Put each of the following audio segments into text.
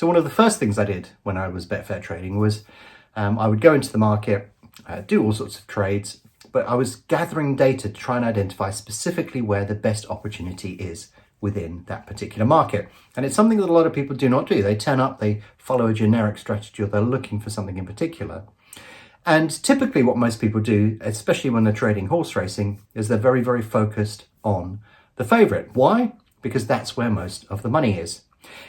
So one of the first things I did when I was Betfair trading was I would go into the market, do all sorts of trades, but I was gathering data to try and identify specifically where the best opportunity is within that particular market. And it's something that a lot of people do not do. They turn up, they follow a generic strategy, or they're looking for something in particular. And typically what most people do, especially when they're trading horse racing, is they're very, very focused on the favorite. Why? Because that's where most of the money is.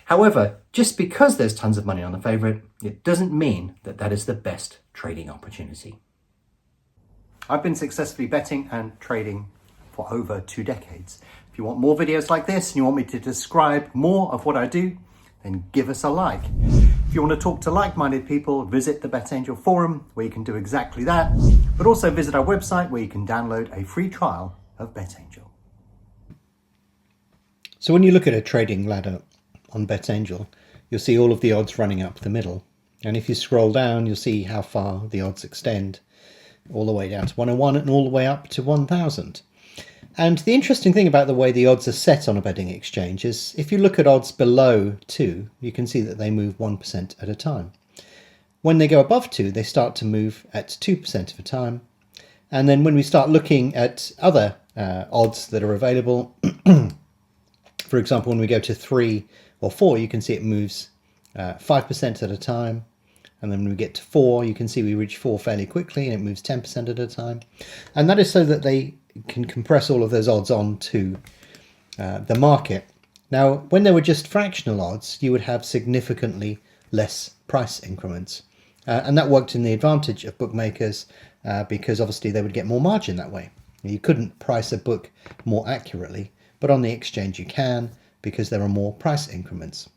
However, just because there's tons of money on the favorite, it doesn't mean that that is the best trading opportunity. I've been successfully betting and trading for over 2 decades. If you want more videos like this and you want me to describe more of what I do, then give us a like. If you want to talk to like-minded people, visit the BetAngel forum where you can do exactly that, but also visit our website where you can download a free trial of BetAngel. So when you look at a trading ladder on BetAngel, you'll see all of the odds running up the middle. And if you scroll down, you'll see how far the odds extend, all the way down to 101 and all the way up to 1000. And the interesting thing about the way the odds are set on a betting exchange is if you look at odds below 2, you can see that they move 1% at a time. When they go above 2, they start to move at 2% of a time. And then when we start looking at other odds that are available, for example, when we go to 3 or 4, you can see it moves 5% at a time. And then when we get to 4, you can see we reach 4 fairly quickly and it moves 10% at a time. And that is so that they can compress all of those odds onto the market. Now, when they were just fractional odds, you would have significantly less price increments. And that worked in the advantage of bookmakers because obviously they would get more margin that way. You couldn't price a book more accurately, but on the exchange you can because there are more price increments.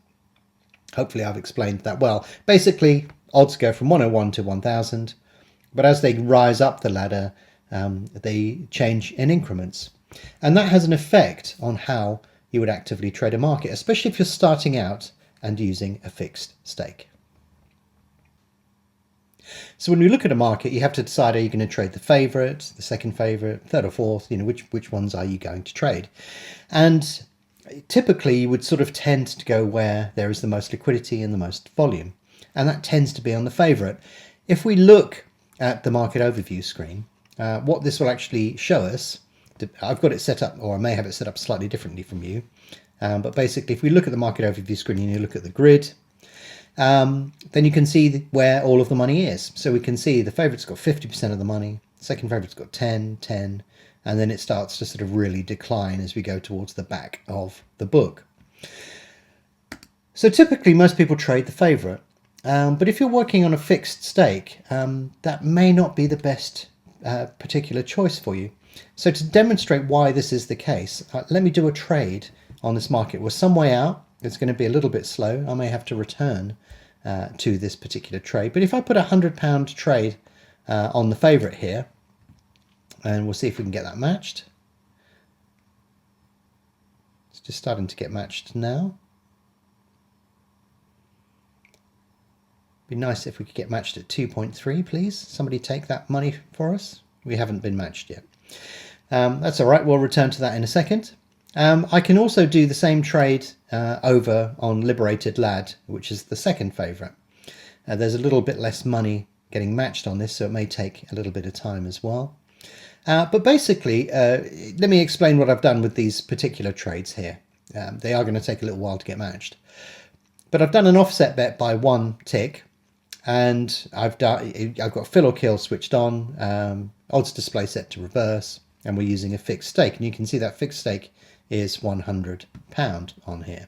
Hopefully I've explained that well. Basically, odds go from 101 to 1000, but as they rise up the ladder, they change in increments. And that has an effect on how you would actively trade a market, especially if you're starting out and using a fixed stake. So when you look at a market, you have to decide, are you going to trade the favorite, the second favorite, third or fourth, which ones are you going to trade? And typically you would sort of tend to go where there is the most liquidity and the most volume, and that tends to be on the favorite. If we look at the market overview screen, what this will actually show us, I've got it set up, or I may have it set up slightly differently from you, but basically if we look at the market overview screen and you look at the grid, then you can see where all of the money is. So we can see the favorite's got 50% of the money, second favorite's got 10, 10, and then it starts to sort of really decline as we go towards the back of the book. So typically most people trade the favorite, but if you're working on a fixed stake, that may not be the best particular choice for you. So to demonstrate why this is the case, let me do a trade on this market. We're some way out. It's going to be a little bit slow. I may have to return to this particular trade. But if I put a £100 trade on the favorite here, and we'll see if we can get that matched. It's just starting to get matched now. Be nice if we could get matched at 2.3, please. Somebody take that money for us. We haven't been matched yet. That's all right. We'll return to that in a second. I can also do the same trade over on Liberated Lad, which is the second favorite. There's a little bit less money getting matched on this, so it may take a little bit of time as well. But basically, let me explain what I've done with these particular trades here. They are going to take a little while to get matched. But I've done an offset bet by 1 tick, and I've got fill or kill switched on, odds display set to reverse, and we're using a fixed stake. And you can see that fixed stake is £100 on here.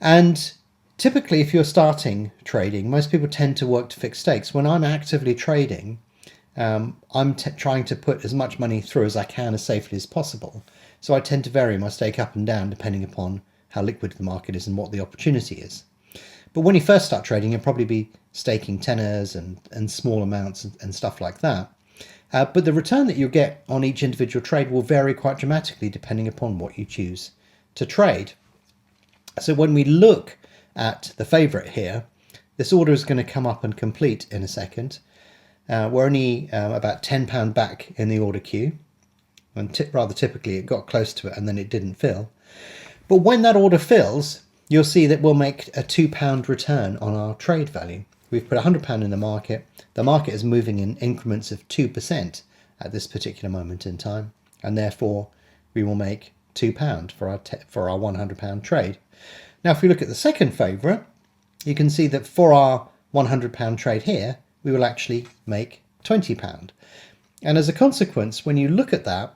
And typically, if you're starting trading, most people tend to work to fixed stakes. When I'm actively trading, I'm trying to put as much money through as I can as safely as possible. So I tend to vary my stake up and down depending upon how liquid the market is and what the opportunity is. But when you first start trading, you'll probably be staking tenors and small amounts and stuff like that. But the return that you'll get on each individual trade will vary quite dramatically depending upon what you choose to trade. So when we look at the favorite here, this order is going to come up and complete in a second. We're only about £10 back in the order queue, and rather typically it got close to it and then it didn't fill. But when that order fills, you'll see that we'll make a £2 return on our trade value. We've put £100 in the market. The market is moving in increments of 2% at this particular moment in time, and therefore we will make £2 for our £100 trade. Now, if we look at the second favourite, you can see that for our £100 trade here, we will actually make £20. And as a consequence, when you look at that,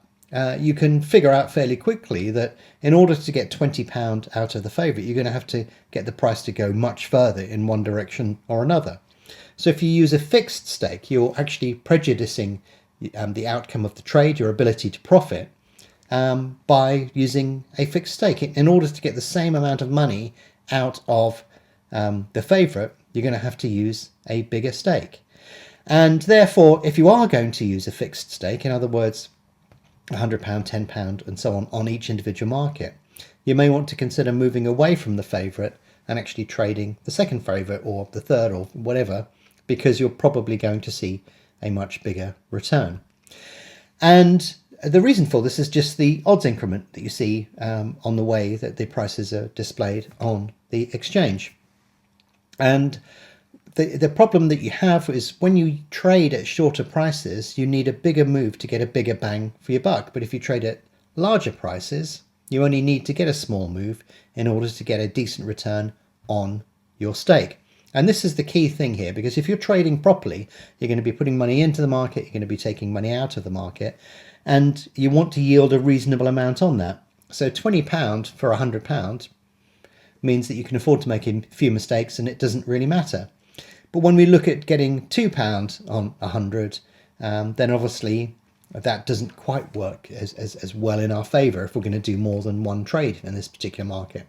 you can figure out fairly quickly that in order to get £20 out of the favourite, you're going to have to get the price to go much further in one direction or another. So if you use a fixed stake, you're actually prejudicing the outcome of the trade, your ability to profit, by using a fixed stake. In order to get the same amount of money out of the favourite, you're going to have to use a bigger stake. And therefore, if you are going to use a fixed stake, in other words, £100, £10 and so on each individual market, you may want to consider moving away from the favourite and actually trading the second favourite or the third or whatever, because you're probably going to see a much bigger return. And the reason for this is just the odds increment that you see on the way that the prices are displayed on the exchange. And the problem that you have is when you trade at shorter prices, you need a bigger move to get a bigger bang for your buck. But if you trade at larger prices, you only need to get a small move in order to get a decent return on your stake. And this is the key thing here, because if you're trading properly, you're going to be putting money into the market, you're going to be taking money out of the market, and you want to yield a reasonable amount on that. So £20 for £100 means that you can afford to make a few mistakes and it doesn't really matter. But when we look at getting £2 on 100, then obviously that doesn't quite work as well in our favour if we're going to do more than one trade in this particular market.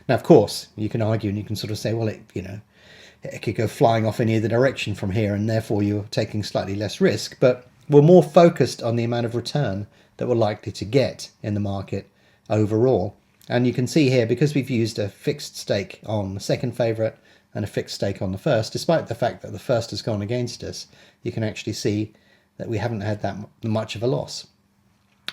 Now, of course, you can argue and you can sort of say, well, it could go flying off in either direction from here, and therefore you're taking slightly less risk. But we're more focused on the amount of return that we're likely to get in the market overall. And you can see here, because we've used a fixed stake on the second favourite and a fixed stake on the first, despite the fact that the first has gone against us, you can actually see that we haven't had that much of a loss.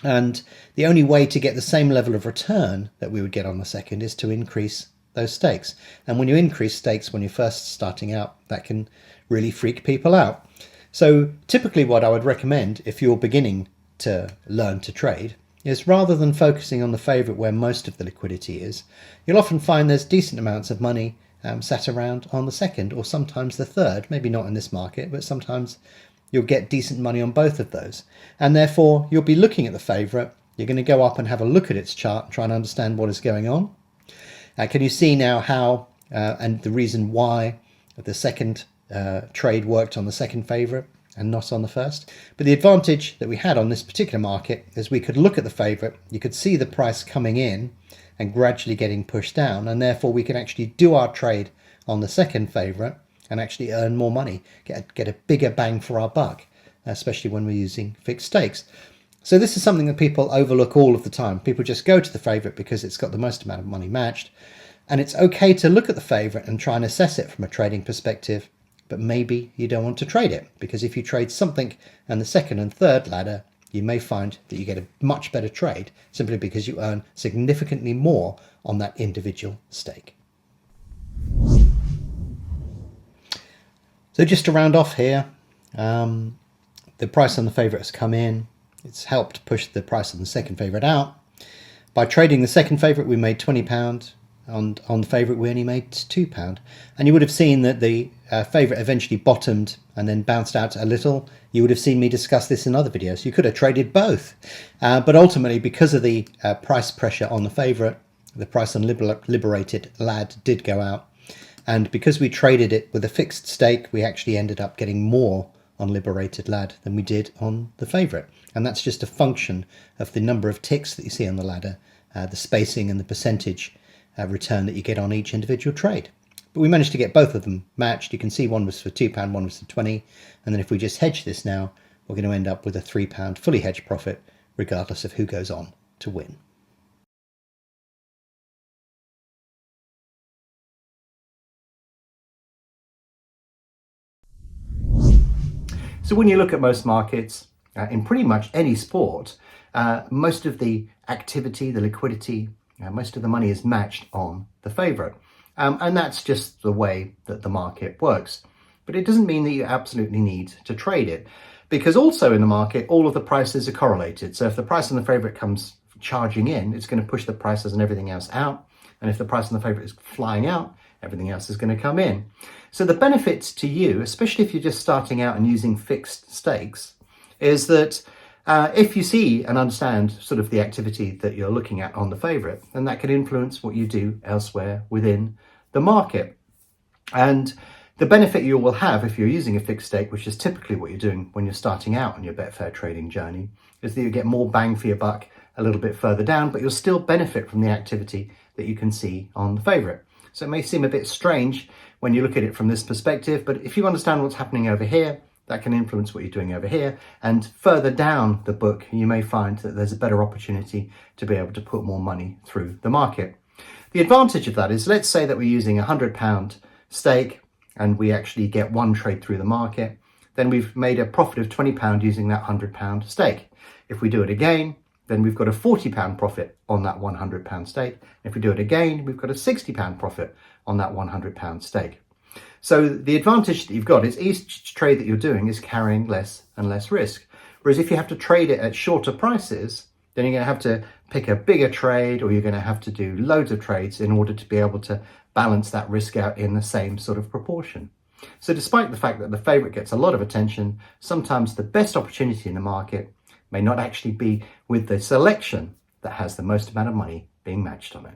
And the only way to get the same level of return that we would get on the second is to increase those stakes. And when you increase stakes when you're first starting out, that can really freak people out. So typically what I would recommend if you're beginning to learn to trade is, rather than focusing on the favourite where most of the liquidity is, you'll often find there's decent amounts of money sat around on the second or sometimes the third. Maybe not in this market, but sometimes you'll get decent money on both of those. And therefore you'll be looking at the favourite, you're going to go up and have a look at its chart and try and understand what is going on. Can you see now how and the reason why the second trade worked on the second favourite and not on the first? But the advantage that we had on this particular market is we could look at the favourite, you could see the price coming in and gradually getting pushed down, and therefore we can actually do our trade on the second favourite and actually earn more money, get a bigger bang for our buck, especially when we're using fixed stakes. So this is something that people overlook all of the time. People just go to the favourite because it's got the most amount of money matched. And it's okay to look at the favourite and try and assess it from a trading perspective, but maybe you don't want to trade it, because if you trade something and the second and third ladder, you may find that you get a much better trade simply because you earn significantly more on that individual stake. So just to round off here, the price on the favourite has come in. It's helped push the price on the second favourite out. By trading the second favourite, we made £20. On the favourite, we only made £2. And you would have seen that the favourite eventually bottomed and then bounced out a little. You would have seen me discuss this in other videos. You could have traded both. But ultimately, because of the price pressure on the favourite, the price on Liberated Lad did go out. And because we traded it with a fixed stake, we actually ended up getting more on Liberated Lad than we did on the favourite. And that's just a function of the number of ticks that you see on the ladder, the spacing and the percentage return that you get on each individual trade. But we managed to get both of them matched. You can see one was for £2, one was for 20. And then if we just hedge this now, we're going to end up with a £3 fully hedged profit, regardless of who goes on to win. So when you look at most markets, in pretty much any sport, most of the activity, the liquidity, most of the money is matched on the favourite. And that's just the way that the market works. But it doesn't mean that you absolutely need to trade it, because also in the market, all of the prices are correlated. So if the price on the favourite comes charging in, it's going to push the prices and everything else out. And if the price on the favourite is flying out, everything else is going to come in. So the benefits to you, especially if you're just starting out and using fixed stakes, is that if you see and understand sort of the activity that you're looking at on the favourite, then that can influence what you do elsewhere within the market. And the benefit you will have if you're using a fixed stake, which is typically what you're doing when you're starting out on your Betfair trading journey, is that you get more bang for your buck a little bit further down, but you'll still benefit from the activity that you can see on the favourite. So it may seem a bit strange when you look at it from this perspective, but if you understand what's happening over here, that can influence what you're doing over here. And further down the book, you may find that there's a better opportunity to be able to put more money through the market. The advantage of that is, let's say that we're using a £100 stake and we actually get one trade through the market, then we've made a profit of £20 using that £100 stake. If we do it again, then we've got a £40 profit on that £100 stake. If we do it again, we've got a £60 profit on that £100 stake. So the advantage that you've got is each trade that you're doing is carrying less and less risk. Whereas if you have to trade it at shorter prices, then you're going to have to pick a bigger trade, or you're going to have to do loads of trades in order to be able to balance that risk out in the same sort of proportion. So despite the fact that the favourite gets a lot of attention, sometimes the best opportunity in the market may not actually be with the selection that has the most amount of money being matched on it.